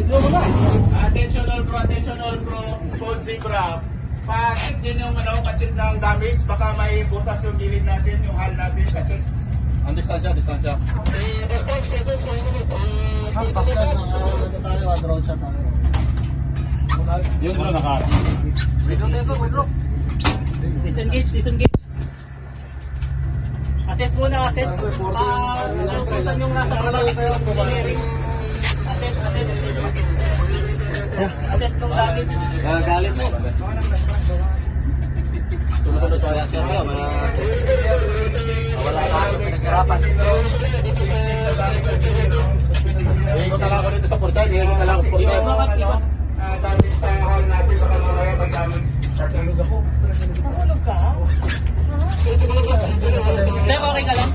Attention all bro, Gold Zebra. Pa-check din yung pa-check ng damage, baka may butas yung gilid natin, yung hull natin, pa-check. Ang distansya. Drone shot tayo. Yun na naka. Disengage. Assess muna. Kung yung nasa engineering. Assess nung damage. Galit mo. Sumunod sa reaction nyo, wala na ang pinagsarapan. Iikot na lang ako dito sa portal. Damage sa hull natin, baka mamaya pag-damage. Tatulog ako. Sir, okay ka lang?